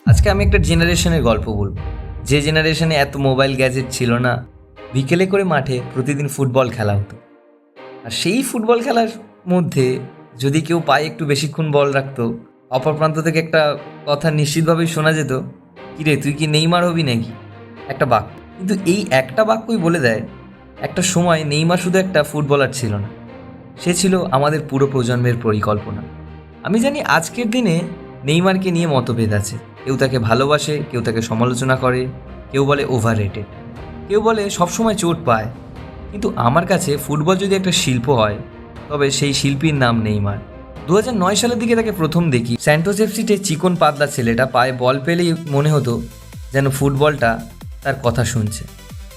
আজকে আমি একটা জেনারেশনের গল্প বলবো, যে জেনারেশনে এত মোবাইল গ্যাজেট ছিল না। বিকেলে করে মাঠে প্রতিদিন ফুটবল খেলা হতো। আর সেই ফুটবল খেলার মধ্যে যদি কেউ পায়ে একটু বেশিক্ষণ বল রাখতো, অপর প্রান্ত থেকে একটা কথা নিশ্চিতভাবেই শোনা যেত, কিরে তুই কি নেইমার হবি নাকি? একটা বাক্য, কিন্তু এই একটা বাক্যই বলে দেয় একটা সময় নেইমার শুধু একটা ফুটবলার ছিল না, সে ছিল আমাদের পুরো প্রজন্মের পরিকল্পনা। আমি জানি আজকের দিনে নেইমারকে নিয়ে মতভেদ আছে। কেউ তাকে ভালোবাসে, কেউ তাকে সমালোচনা করে, কেউ বলে ওভার রেটেড, কেউ বলে সবসময় চোট পায়। কিন্তু আমার কাছে ফুটবল যদি একটা শিল্প হয়, তবে সেই শিল্পীর নাম নেইমার। 2009 সালের দিকে তাকে প্রথম দেখি স্যান্টোস এফসিতে। চিকন পাতলা ছেলেটা, পায়ে বল পেলেই মনে হতো যেন ফুটবলটা তার কথা শুনছে।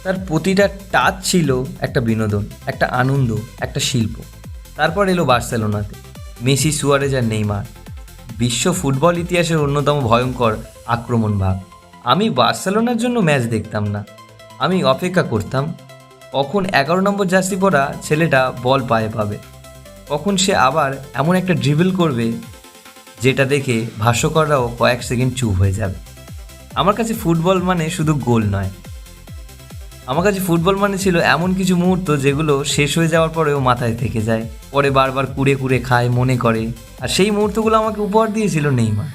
তার প্রতিটা টাচ ছিল একটা বিনোদন, একটা আনন্দ, একটা শিল্প। তারপর এলো বার্সেলোনাতে মেসি, সুয়ারেজ আর নেইমার, বিশ্ব ফুটবল ইতিহাসের অন্যতম ভয়ঙ্কর আক্রমণ ভাগ। আমি বার্সেলোনার জন্য ম্যাচ দেখতাম না, আমি অপেক্ষা করতাম কখন 11 নম্বর জার্সি পরা ছেলেটা বল পায়ে পাবে, কখন সে আবার এমন একটা ড্রিবল করবে যেটা দেখে ভাষ্যকররাও কয়েক সেকেন্ড চুপ হয়ে যাবে। আমার কাছে ফুটবল মানে শুধু গোল নয়, আমার কাছে ফুটবল মানে ছিল এমন কিছু মুহূর্ত যেগুলো শেষ হয়ে যাওয়ার পরেও মাথায় থেকে যায়, পরে বারবার কুড়ে কুড়ে খায়, মনে করে। আর সেই মুহূর্তগুলো আমাকে উপহার দিয়েছিল নেইমার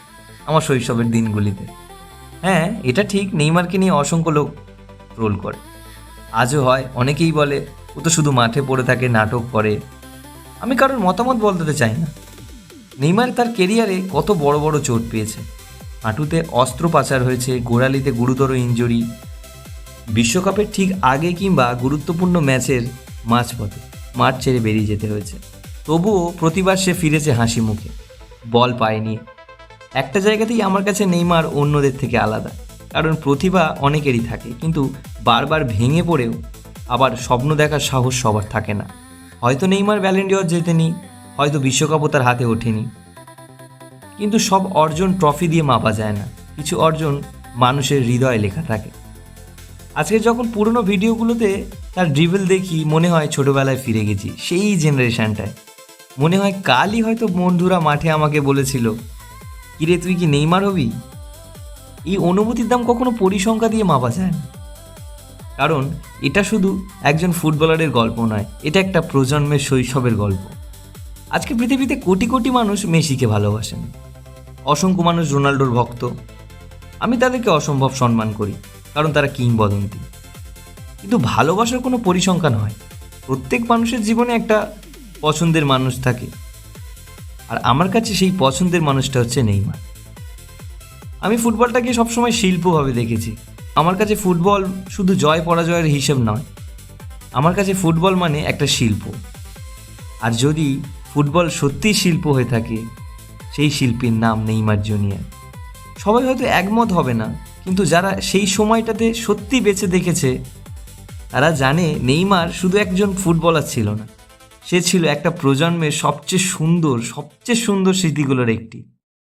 আমার শৈশবের দিনগুলিতে। হ্যাঁ, এটা ঠিক, নেইমারকে নিয়ে অসংখ্য লোক ট্রোল করে, আজও হয়। অনেকেই বলে ও তো শুধু মাঠে পড়ে থাকে, নাটক করে। আমি কারোর মতামত বলতে চাই না। নেইমার তার কেরিয়ারে কত বড় বড় চোট পেয়েছে, হাঁটুতে অস্ত্রোপচার হয়েছে, গোড়ালিতে গুরুতর ইনজুরি, বিশ্বকাপের ঠিক আগে কিংবা গুরুত্বপূর্ণ ম্যাচের মাঝপথে মাঠ ছেড়ে বেরিয়ে যেতে হয়েছে। তবুও প্রতিবার সে ফিরেছে হাসি মুখে, বল পায়নি। একটা জায়গাতেই আমার কাছে নেইমার অন্যদের থেকে আলাদা, কারণ প্রতিভা অনেকেরই থাকে, কিন্তু বারবার ভেঙে পড়েও আবার স্বপ্ন দেখার সাহস সবার থাকে না। হয়তো নেইমার ব্যালন ডিওর জেতেনি, হয়তো বিশ্বকাপও তার হাতে ওঠেনি, কিন্তু সব অর্জন ট্রফি দিয়ে মাপা যায় না। কিছু অর্জন মানুষের হৃদয়ে লেখা থাকে। আজকে যখন পুরনো ভিডিওগুলোতে তার ড্রিবল দেখি, মনে হয় ছোটোবেলায় ফিরে গেছি, সেই জেনারেশনটায়। মনে হয় কালই হয়তো বন্ধুরা মাঠে আমাকে বলেছিল, কিরে তুই কি নেইমার হবি? এই অনুভূতির দাম কখনো পরিসংখ্যা দিয়ে মাপা যায় না, কারণ এটা শুধু একজন ফুটবলারের গল্প নয়, এটা একটা প্রজন্মের শৈশবের গল্প। আজকে পৃথিবীতে কোটি কোটি মানুষ মেসিকে ভালোবাসেন, অসংখ্য মানুষ রোনাল্ডোর ভক্ত। আমি তাদেরকে অসম্ভব সম্মান করি, কারণ তারা কিংবদন্তি। কিন্তু ভালোবাসার কোনো পরিসংখ্যান হয়। প্রত্যেক মানুষের জীবনে একটা পছন্দের মানুষ থাকে, আর আমার কাছে সেই পছন্দের মানুষটা হচ্ছে নেইমার। আমি ফুটবলটাকে সবসময় শিল্পভাবে দেখেছি। আমার কাছে ফুটবল শুধু জয় পরাজয়ের হিসেব নয়, আমার কাছে ফুটবল মানে একটা শিল্প। আর যদি ফুটবল সত্যিই শিল্প হয়ে থাকে, সেই শিল্পীর নাম নেইমার জুনিয়র। সবাই হয়তো একমত হবে না, কিন্তু যারা সেই সময়টাতে সত্যি বেঁচে দেখেছে, তারা জানে নেইমার শুধু একজন ফুটবলার ছিল না, সে ছিল একটা প্রজন্মের সবচেয়ে সুন্দর স্মৃতিগুলোর একটি।